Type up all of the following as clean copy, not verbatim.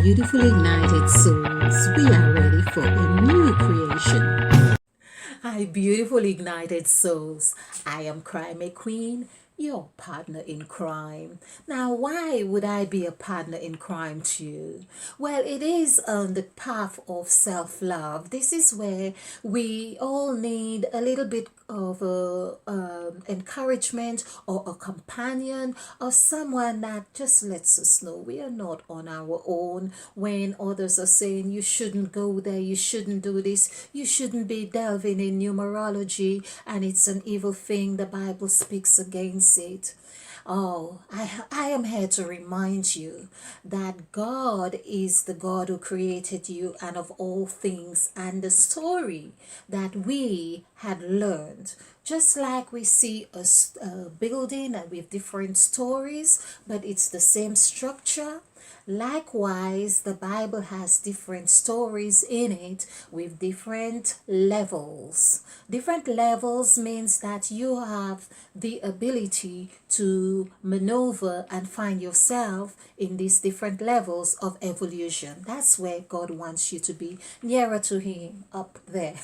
beautiful ignited souls, we are ready for a new creation. Hi, beautiful ignited souls. I am Crime Queen, your partner in crime. Now, why would I be a partner in crime to you? Well, it is on the path of self love. This is where we all need a little bit of encouragement or a companion or someone that just lets us know we are not on our own when others are saying you shouldn't go there, you shouldn't do this, you shouldn't be delving in numerology and it's an evil thing. The Bible speaks against it. Oh, I am here to remind you that God is the God who created you and of all things, and the story that we had learned. Just like we see a building and with different stories, but it's the same structure. Likewise, the Bible has different stories in it with different levels. Different levels means that you have the ability to maneuver and find yourself in these different levels of evolution. That's where God wants you to be, nearer to Him, up there.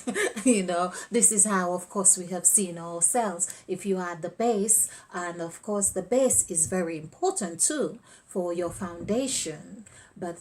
This is how, of course, we have seen ourselves. If you are at the base, and of course, the base is very important too for your foundation, but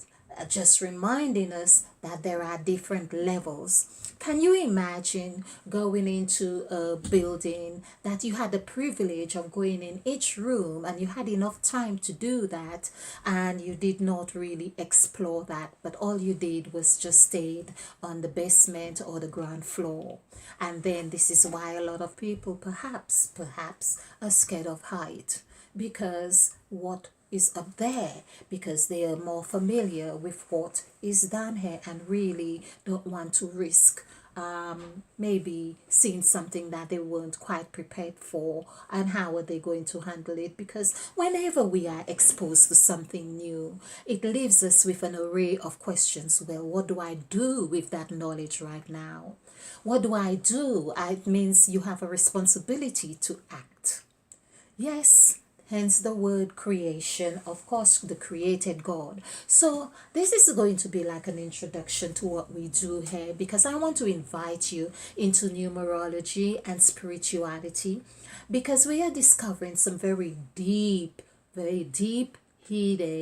just reminding us that there are different levels. Can you imagine going into a building that you had the privilege of going in each room and you had enough time to do that, and you did not really explore that, but all you did was just stayed on the basement or the ground floor? And then this is why a lot of people perhaps are scared of height, because what is up there, because they are more familiar with what is down here and really don't want to risk maybe seeing something that they weren't quite prepared for, and how are they going to handle it? Because whenever we are exposed to something new, it leaves us with an array of questions. Well, what do I do with that knowledge right now? What do I do? It means you have a responsibility to act. Yes, hence the word creation, of course, the created God. So this is going to be like an introduction to what we do here, because I want to invite you into numerology and spirituality, because we are discovering some very deep, hidden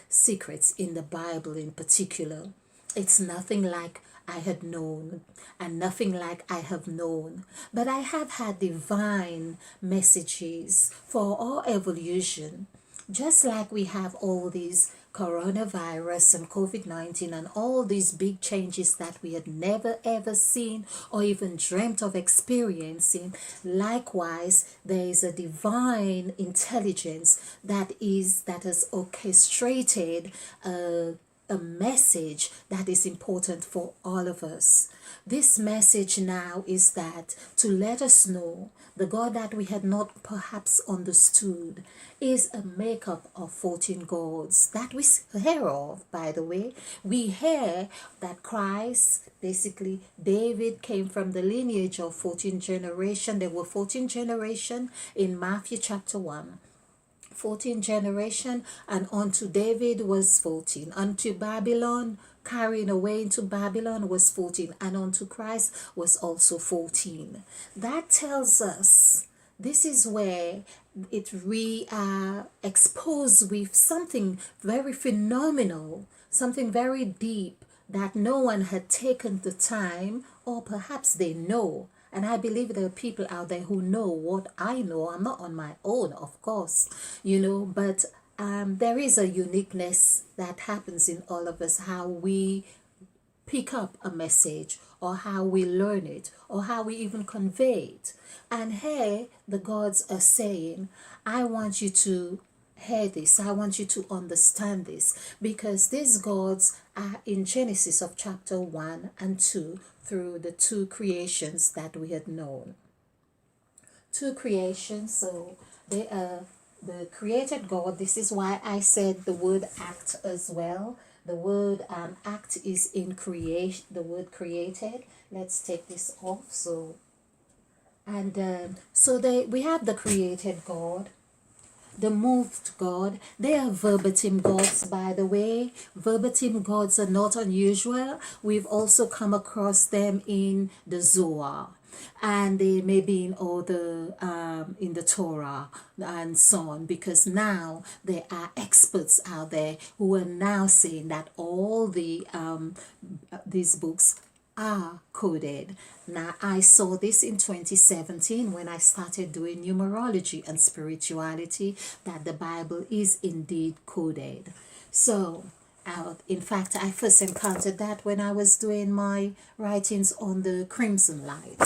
secrets in the Bible in particular. It's nothing like I had known, and nothing like I have known, but I have had divine messages for our evolution. Just like we have all these coronavirus and COVID-19 and all these big changes that we had never ever seen or even dreamt of experiencing, likewise there is a divine intelligence that has orchestrated a message that is important for all of us. This message now is that to let us know the God that we had not perhaps understood is a makeup of 14 gods that we hear of, by the way. We hear that Christ, basically David, came from the lineage of 14 generation. There were 14 generation in Matthew chapter 1. 14 generation, and unto David was 14, unto Babylon, carrying away into Babylon, was 14, and unto Christ was also 14. That tells us this is where we are exposed with something very phenomenal, something very deep, that no one had taken the time, or perhaps they know. And I believe there are people out there who know what I know. I'm not on my own, of course, but there is a uniqueness that happens in all of us, how we pick up a message, or how we learn it, or how we even convey it. And here the gods are saying, I want you to hear this, I want you to understand this, because these gods are in Genesis of chapter 1 and 2, through the two creations that we had known. Two creations, so they are the created God. This is why I said the word act as well. The word act is in creation, the word created. Let's take this off. So we have the created God, the moved God. They are verbatim gods, by the way. Verbatim gods are not unusual. We've also come across them in the Zohar, and they may be in other in the Torah and so on, because now there are experts out there who are now saying that all these books are coded. Now, I saw this in 2017 when I started doing numerology and spirituality, that the Bible is indeed coded. So, in fact, I first encountered that when I was doing my writings on the Crimson Light.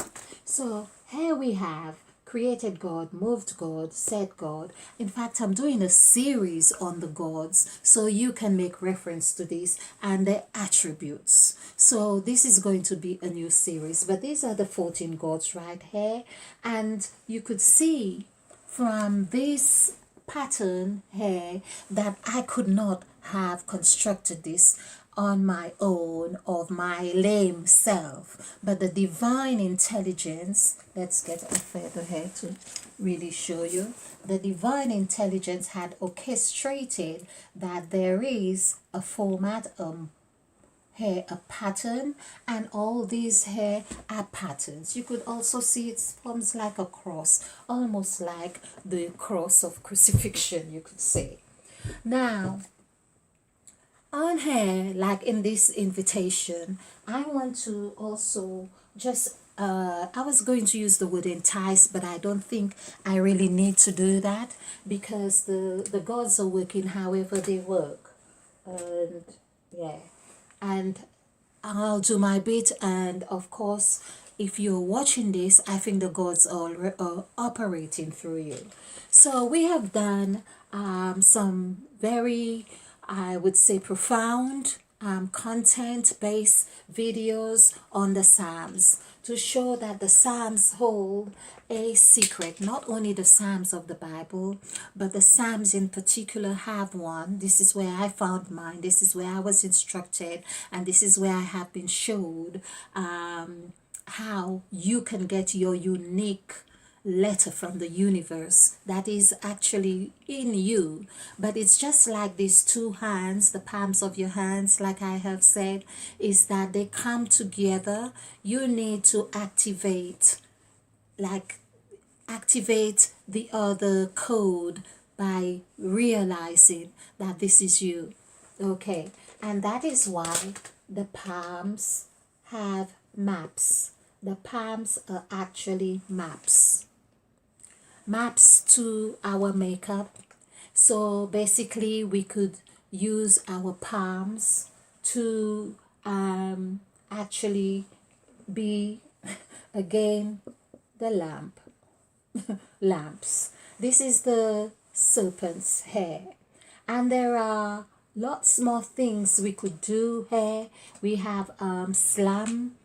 So, here we have created God, moved God, said God. In fact, I'm doing a series on the gods so you can make reference to this and their attributes. So this is going to be a new series, but these are the 14 gods right here, and you could see from this pattern here that I could not have constructed this on my own of my lame self, but the divine intelligence, let's get a feather here to really show you, the divine intelligence had orchestrated that there is a format, here a pattern, and all these here are patterns. You could also see it forms like a cross, almost like the cross of crucifixion, you could say. Now, on here, like in this invitation, I want to also just I was going to use the word entice, but I don't think I really need to do that, because the gods are working however they work. And yeah, and I'll do my bit. And of course, if you're watching this, I think the gods are operating through you. So we have done some very, I would say, profound content-based videos on the Psalms to show that the Psalms hold a secret. Not only the Psalms of the Bible, but the Psalms in particular have one. This is where I found mine. This is where I was instructed, and this is where I have been showed how you can get your unique letter from the universe that is actually in you. But it's just like these two hands, the palms of your hands, like I have said, is that they come together. You need to activate the other code by realizing that this is you. Okay, and that is why the palms have maps. The palms are actually maps to our makeup. So basically we could use our palms to actually be again the lamps. This is the serpent's hair, and there are lots more things we could do here. We have slam,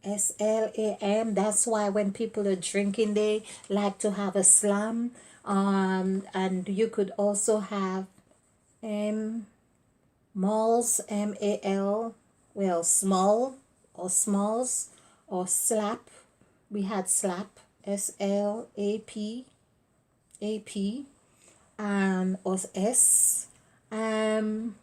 SLAM. That's why when people are drinking, they like to have a slam. And you could also have malls, MAL, well, small or smalls, or slap. We had slap, SLAP, AP, or S. And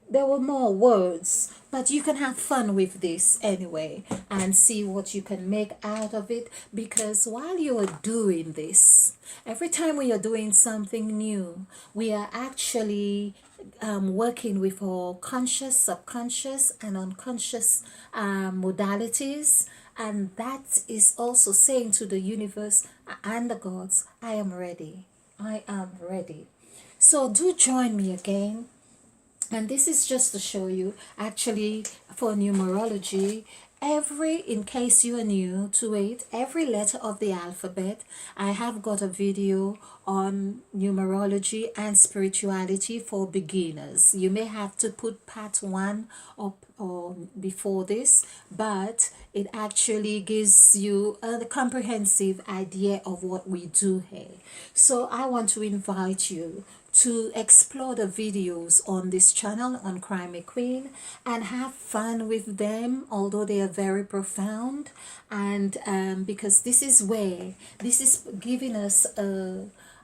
there were more words, but you can have fun with this anyway and see what you can make out of it, because while you are doing this, every time we are doing something new, we are actually working with our conscious, subconscious, and unconscious modalities. And that is also saying to the universe and the gods, I am ready. I am ready. So do join me again. And this is just to show you, actually, for numerology, in case you are new to it, every letter of the alphabet, I have got a video on numerology and spirituality for beginners. You may have to put part 1 up or before this, but it actually gives you a comprehensive idea of what we do here. So I want to invite you to explore the videos on this channel on Crime Queen and have fun with them, although they are very profound. And because this is giving us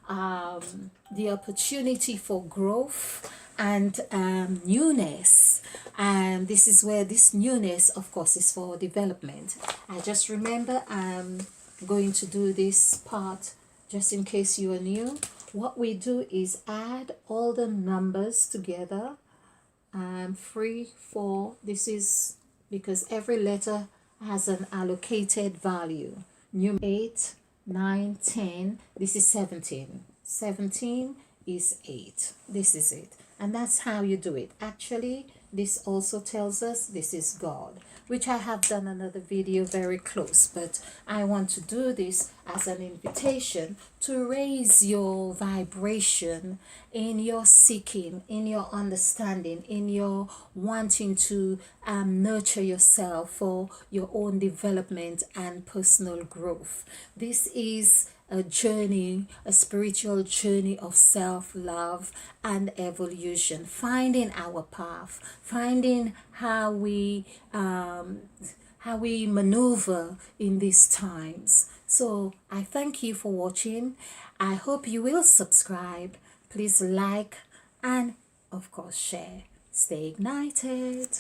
the opportunity for growth and newness. And this is where this newness, of course, is for development. I just remember I'm going to do this part just in case you are new. What we do is add all the numbers together. 3, 4. This is because every letter has an allocated value. 8, 9, 10. This is 17. 17 is 8. This is it. And that's how you do it. Actually, this also tells us this is God, which I have done another video very close, but I want to do this as an invitation to raise your vibration in your seeking, in your understanding, in your wanting to nurture yourself for your own development and personal growth. This is a journey, a spiritual journey of self-love and evolution, finding our path, finding how we maneuver in these times. So I thank you for watching. I hope you will subscribe. Please like and of course share. Stay ignited.